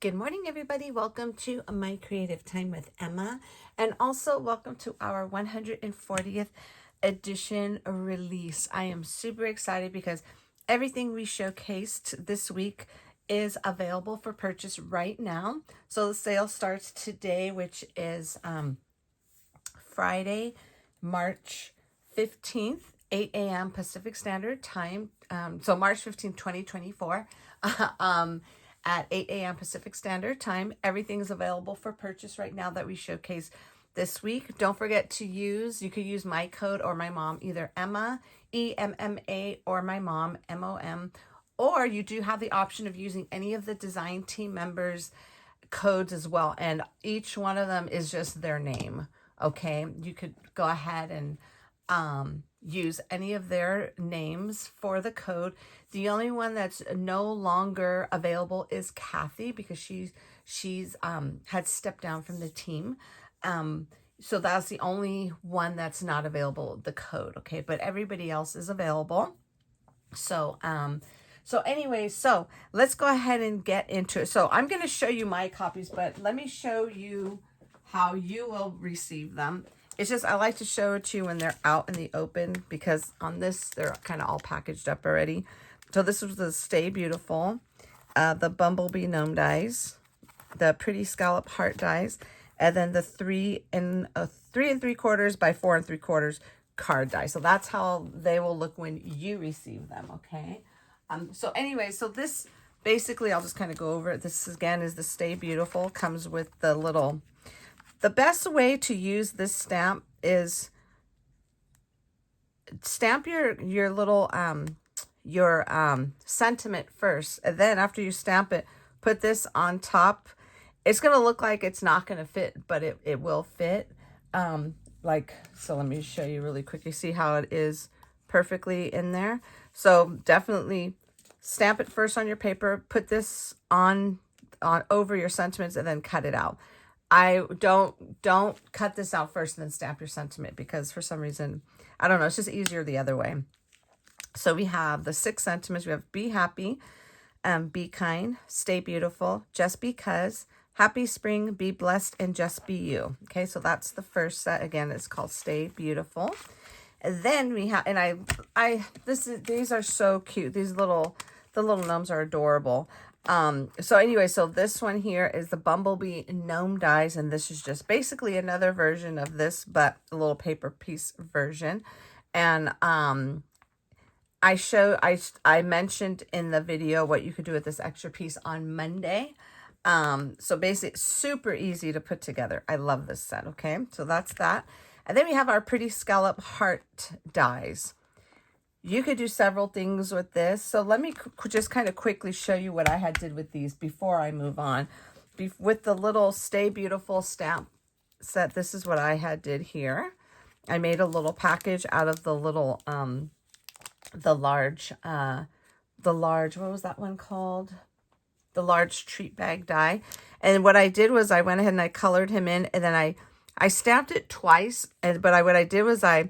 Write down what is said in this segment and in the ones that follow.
Good morning, everybody. Welcome to My Creative Time with Emma, and also welcome to our 140th edition release. I am super excited because everything we showcased this week is available for purchase right now. So the sale starts today, which is Friday, March 15th, 8 a.m. Pacific Standard Time. So March 15th, 2024. At 8 a.m. Pacific Standard Time. Everything's available for purchase right now that we showcase this week. Don't forget to you could use my code or my mom, either Emma, EMMA, or my mom, MOM. Or you do have the option of using any of the design team members' codes as well. And each one of them is just their name. Okay, you could go ahead and use any of their names for the code. The only one that's no longer available is Kathy, because she's had stepped down from the team. So that's the only one that's not available, the code. Okay, but everybody else is available. So anyway, so let's go ahead and get into it. So I'm going to show you my copies, but let me show you how you will receive them. It's just, I like to show it to you when they're out in the open, because on this, they're kind of all packaged up already. So this was the Stay Beautiful, the Bumblebee Gnome dies, the Pretty Scallop Heart dies, and then the 3 3/3 by 4 3/4 card die. So that's how they will look when you receive them, okay? So anyway, so this, basically, I'll just kind of go over it. This, again, is the Stay Beautiful. Comes with the little... The best way to use this stamp is stamp your little sentiment first, and then after you stamp it, put this on top. It's gonna look like it's not gonna fit, but it will fit. So let me show you really quick. You see how it is perfectly in there. So definitely stamp it first on your paper, put this on over your sentiments, and then cut it out. I don't cut this out first and then stamp your sentiment, because for some reason, I don't know, it's just easier the other way. So we have the 6 sentiments. We have Be Happy, Be Kind, Stay Beautiful, Just Because, Happy Spring, Be Blessed, and Just Be You. Okay, so that's the first set. Again, it's called Stay Beautiful. And then we have, and these are so cute. The little gnomes are adorable. So anyway, so this one here is the Bumblebee Gnome dies, and this is just basically another version of this, but a little paper piece version. And I mentioned in the video what you could do with this extra piece on Monday. So basically, super easy to put together. I love this set. Okay, so that's that. And then we have our Pretty Scallop Heart dies. You could do several things with this. So let me just kind of quickly show you what I had did with these before I move on. With the little Stay Beautiful stamp set, this is what I had did here. I made a little package out of the little, the large, what was that one called? The large treat bag die. And what I did was I went ahead and I colored him in, and then I stamped it twice. But what I did was I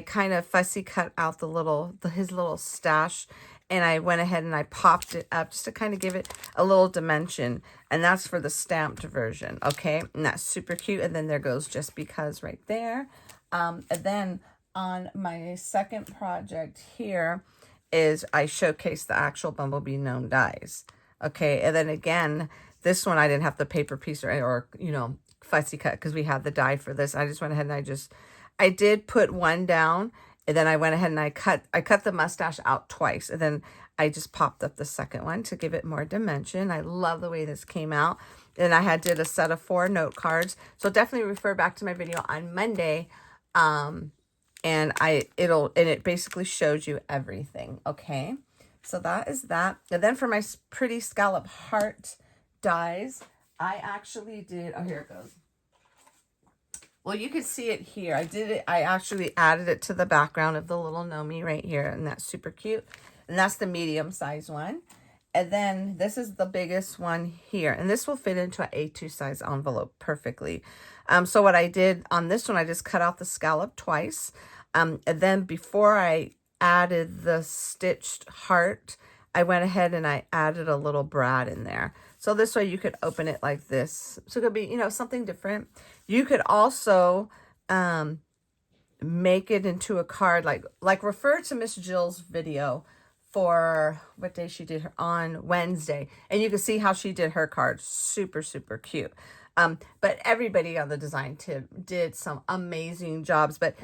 kind of fussy cut out his little stash, and I went ahead and I popped it up just to kind of give it a little dimension. And that's for the stamped version, okay? And that's super cute. And then there goes Just Because right there. And then on my second project here is I showcased the actual Bumblebee Gnome dies, okay? And then again, this one I didn't have the paper piece or fussy cut, because we had the die for this. I just went ahead and I did put one down, and then I went ahead and I cut the mustache out twice, and then I just popped up the second one to give it more dimension. I love the way this came out. And I did a set of 4 note cards. So definitely refer back to my video on Monday. And it basically shows you everything. Okay. So that is that. And then for my Pretty Scallop Heart dies, I actually did, oh, here it goes. Well, you can see it here. I actually added it to the background of the little Nomi right here, and that's super cute. And that's the medium size one. And then this is the biggest one here, and this will fit into an A2 size envelope perfectly. So what I did on this one, I just cut out the scallop twice. And then before I added the stitched heart, I went ahead and I added a little brad in there. So this way you could open it like this. So it could be, you know, something different. You could also make it into a card, like refer to Miss Jill's video for what day she did her on Wednesday, and you can see how she did her card. Super, super cute. But everybody on the design tip did some amazing jobs, but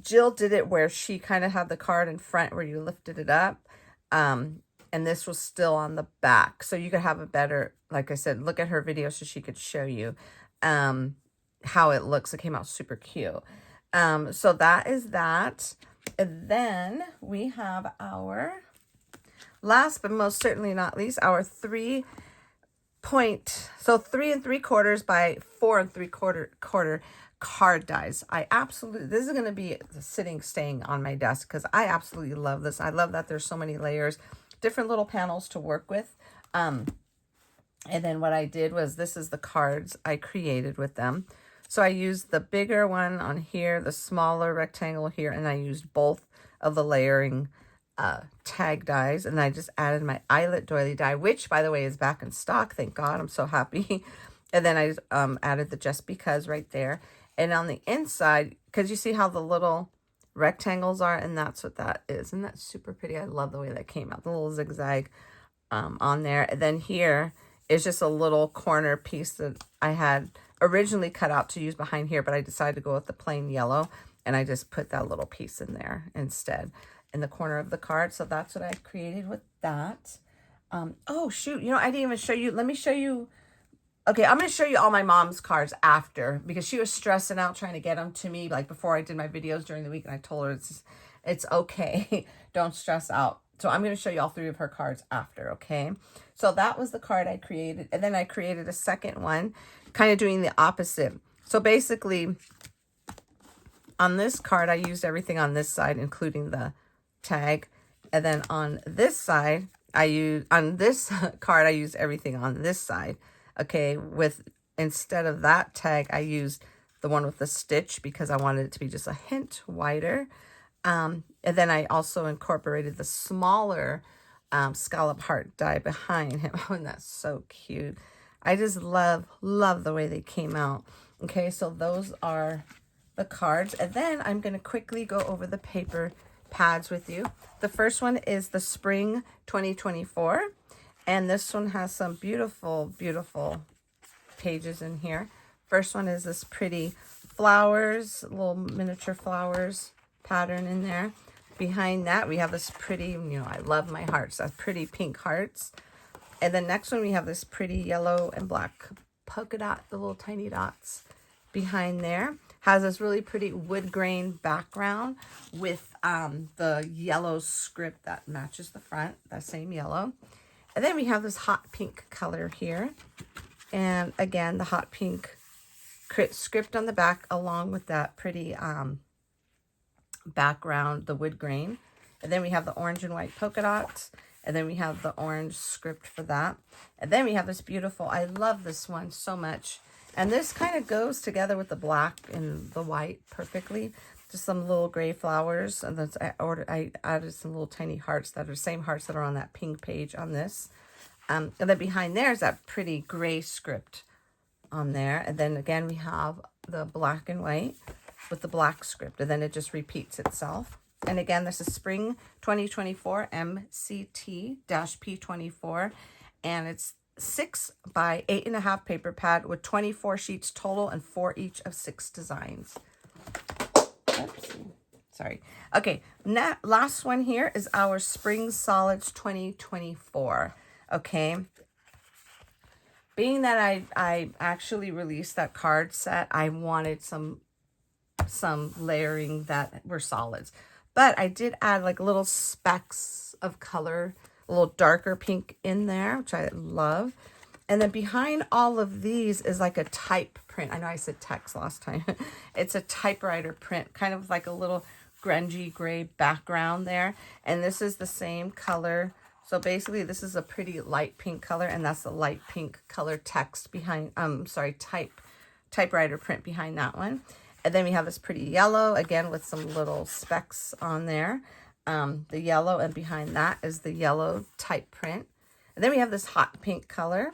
Jill did it where she kind of had the card in front where you lifted it up. And this was still on the back. So you could have a better, like I said, look at her video so she could show you how it looks. It came out super cute. So that is that. And then we have our last but most certainly not least, our 3 3¾ by 4¾ card dies. I absolutely, this is going to be staying on my desk because I absolutely love this. I love that there's so many layers, different little panels to work with. And then what I did was, this is the cards I created with them. So I used the bigger one on here, the smaller rectangle here, and I used both of the layering tag dies, and I just added my eyelet doily die, which by the way is back in stock. Thank God, I'm so happy. And then I added the just because right there. And on the inside, because you see how the little rectangles are, and that's what that is. And that's super pretty. I love the way that came out, the little zigzag on there. And then here is just a little corner piece that I had originally cut out to use behind here, but I decided to go with the plain yellow, and I just put that little piece in there instead in the corner of the card. So that's what I created with that. Oh shoot, you know, I didn't even show you. Let me show you. Okay, I'm going to show you all my mom's cards after, because she was stressing out trying to get them to me like before I did my videos during the week, and I told her it's okay. Don't stress out. So I'm going to show you all 3 of her cards after, okay? So that was the card I created, and then I created a second one, kind of doing the opposite. So basically, on this card, I used everything on this side, including the tag. And then on this side, on this card, I used everything on this side. Okay, instead of that tag, I used the one with the stitch because I wanted it to be just a hint wider. And then I also incorporated the smaller scallop heart die behind him. Oh, and that's so cute. I just love the way they came out. Okay, so those are the cards. And then I'm going to quickly go over the paper pads with you. The first one is the Spring 2024. And this one has some beautiful, beautiful pages in here. First one is this pretty flowers, little miniature flowers pattern in there. Behind that, we have this pretty, you know, I love my hearts. That's pretty pink hearts. And then next one, we have this pretty yellow and black polka dot, the little tiny dots behind there. Has this really pretty wood grain background with the yellow script that matches the front, that same yellow. And then we have this hot pink color here. And again, the hot pink script on the back, along with that pretty background, the wood grain. And then we have the orange and white polka dots. And then we have the orange script for that. And then we have this beautiful, I love this one so much. And this kind of goes together with the black and the white perfectly. Just some little gray flowers, and then I added some little tiny hearts that are the same hearts that are on that pink page on this. And then behind there is that pretty gray script on there. And then again, we have the black and white with the black script, and then it just repeats itself. And again, this is Spring 2024 MCT-P24, and it's 6 by 8.5 paper pad with 24 sheets total and 4 each of 6 designs. Oops. Sorry. Okay, last one here is our Spring Solids 2024. Okay. Being that I actually released that card set, I wanted some layering that were solids. But I did add like little specks of color, a little darker pink in there, which I love. And then behind all of these is like a type print. I know I said text last time. It's a typewriter print, kind of like a little grungy gray background there. And this is the same color. So basically this is a pretty light pink color, and that's the light pink color text behind, typewriter print behind that one. And then we have this pretty yellow, again, with some little specks on there. The yellow, and behind that is the yellow type print. And then we have this hot pink color.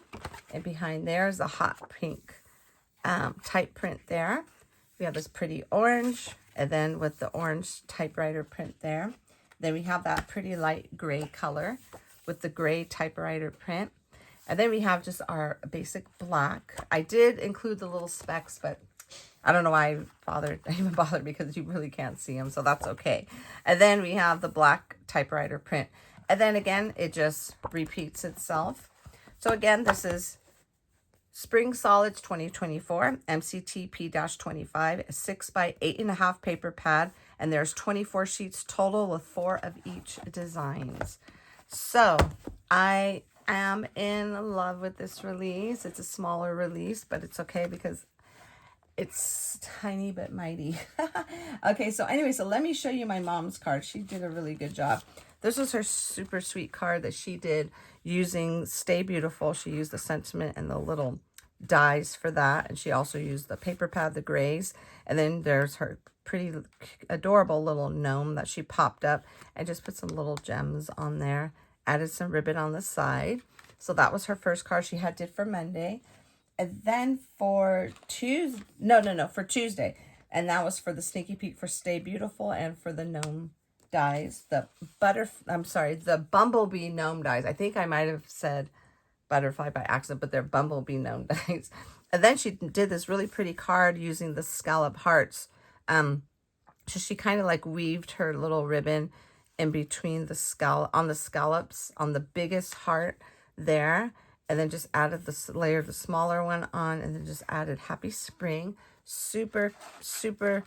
And behind there is a hot pink type print there. We have this pretty orange. And then with the orange typewriter print there. Then we have that pretty light gray color with the gray typewriter print. And then we have just our basic black. I did include the little specks, but I don't know why I even bothered because you really can't see them, so that's okay. And then we have the black typewriter print. And then again, it just repeats itself. So again, this is Spring Solids 2024, MCT P-25, 6 by 8.5 paper pad. And there's 24 sheets total with 4 of each designs. So I am in love with this release. It's a smaller release, but it's okay because it's tiny but mighty. Okay, so anyway, so let me show you my mom's card. She did a really good job. This was her super sweet card that she did using Stay Beautiful. She used the sentiment and the little dies for that. And she also used the paper pad, the grays. And then there's her pretty adorable little gnome that she popped up and just put some little gems on there. Added some ribbon on the side. So that was her first card she did for Monday. And then for Tuesday, for Tuesday. And that was for the sneaky peek for Stay Beautiful and for the gnome dies. The bumblebee gnome dies. I think I might have said butterfly by accident, but they're bumblebee gnome dies. And then she did this really pretty card using the scallop hearts. So she kind of like weaved her little ribbon in between the scallops on the biggest heart there. And then just added the layer of the smaller one on, and then just added Happy Spring. Super, super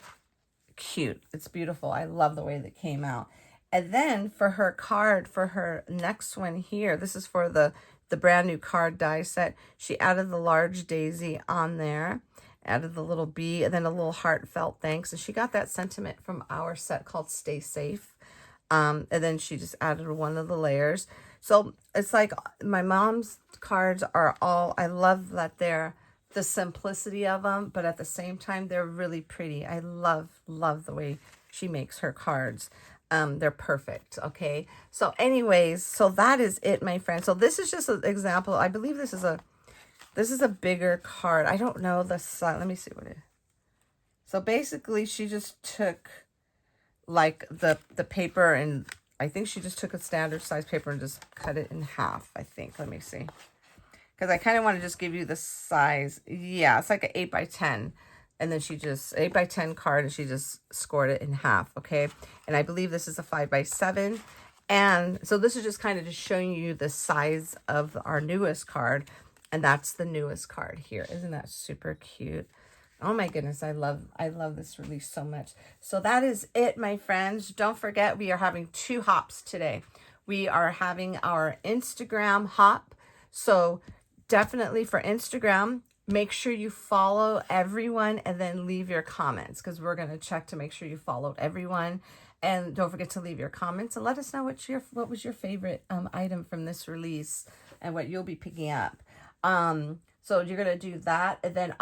cute. It's beautiful. I love the way that came out. And then for her card, for her next one here, this is for the brand new card die set. She added the large daisy on there, added the little bee, and then a little heartfelt thanks. And she got that sentiment from our set called Stay Safe. And then she just added one of the layers. So it's like my mom's cards are all, I love that they're the simplicity of them, but at the same time, they're really pretty. I love the way she makes her cards. They're perfect. Okay. So anyways, so that is it, my friend. So this is just an example. I believe this is a bigger card. I don't know the size. Let me see what it is. So basically she just took like the paper, and I think she just took a standard size paper and just cut it in half, I think. Let me see. Because I kind of want to just give you the size. Yeah, it's like an 8 by 10. And then she just, 8 by 10 card, and she just scored it in half, okay? And I believe this is a 5 by 7. And so this is just kind of just showing you the size of our newest card. And that's the newest card here. Isn't that super cute? Oh my goodness, I love this release so much. So that is it, my friends. Don't forget, we are having 2 hops today. We are having our Instagram hop. So definitely for Instagram, make sure you follow everyone and then leave your comments, because we're going to check to make sure you followed everyone. And don't forget to leave your comments and let us know what was your favorite item from this release and what you'll be picking up. So you're going to do that, and then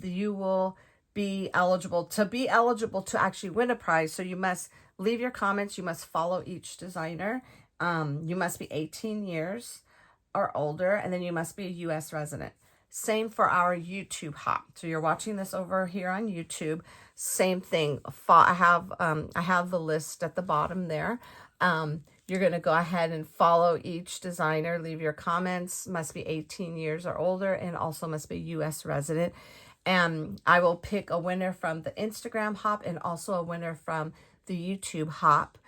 you will be eligible to actually win a prize. So you must leave your comments. You must follow each designer. You must be 18 years or older, and then you must be a U.S. resident. Same for our YouTube hop. So you're watching this over here on YouTube. Same thing. I have the list at the bottom there. You're going to go ahead and follow each designer. Leave your comments. Must be 18 years or older, and also must be U.S. resident. And I will pick a winner from the Instagram hop and also a winner from the YouTube hop.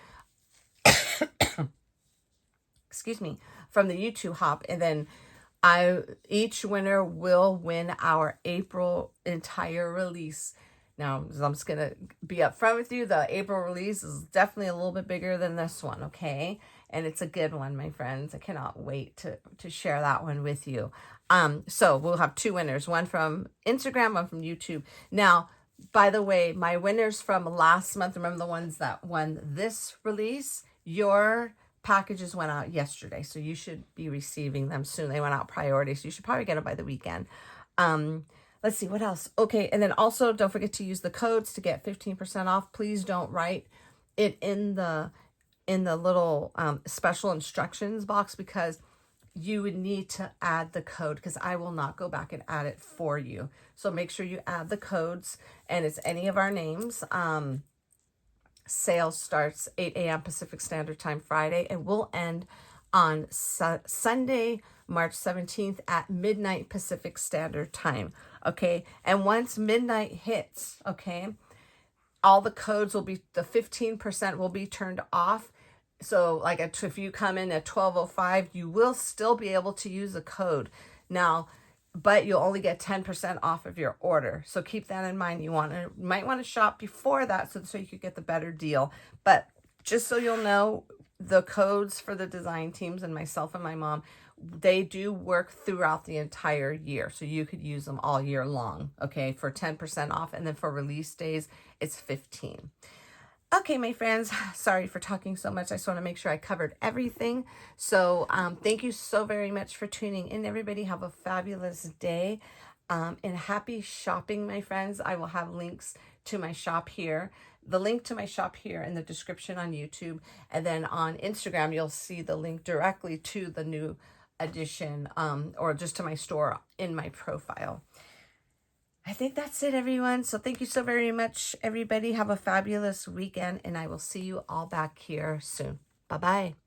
Excuse me, from the YouTube hop. And then each winner will win our April entire release. Now, I'm just going to be upfront with you. The April release is definitely a little bit bigger than this one, okay? And it's a good one, my friends. I cannot wait to share that one with you. So we'll have 2 winners, one from Instagram, one from YouTube. Now, by the way, my winners from last month, remember the ones that won this release, your packages went out yesterday, so you should be receiving them soon. They went out priority, so you should probably get them by the weekend. Let's see, what else? Okay, and then also don't forget to use the codes to get 15% off. Please don't write it in the little special instructions box, because you would need to add the code because I will not go back and add it for you. So make sure you add the codes, and it's any of our names. Sale starts 8 a.m. Pacific Standard Time Friday and will end on Sunday, March 17th at midnight Pacific Standard Time. Okay. And once midnight hits, okay, all the codes will be, the 15% will be turned off. So like if you come in at 12:05, you will still be able to use the code now, but you'll only get 10% off of your order. So keep that in mind. You might want to shop before that so you could get the better deal. But just so you'll know, the codes for the design teams and myself and my mom, they do work throughout the entire year. So you could use them all year long, okay, for 10% off. And then for release days, it's 15. Okay, my friends, sorry for talking so much. I just want to make sure I covered everything. So thank you so very much for tuning in, everybody. Have a fabulous day and happy shopping, my friends. I will have links to my shop here. The link to my shop here in the description on YouTube. And then on Instagram, you'll see the link directly to the new edition or just to my store in my profile. I think that's it, everyone. So thank you so very much, everybody. Have a fabulous weekend, and I will see you all back here soon. Bye-bye.